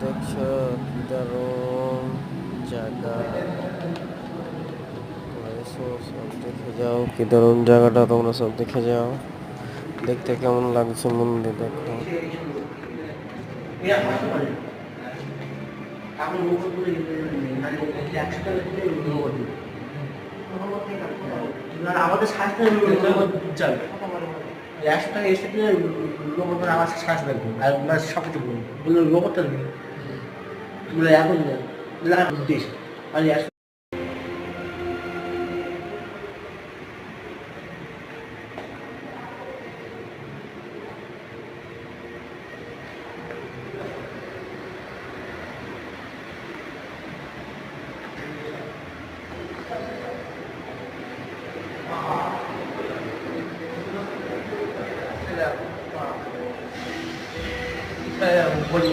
দেখছো কি দারুণ জায়গা। এসো সব দেখে যাও, কি দারুণ জায়গাটা, তোমরা সব দেখে যাও। দেখতে কেমন লাগছে মন্দির দেখো। আমাদের স্বাস্থ্য একশো টাকা এসে দিলে লোক আমার স্বাস্থ্য থাকবে আর মানে সব কিছু বললো লোকটা এখন উদ্দেশ্য আর বলি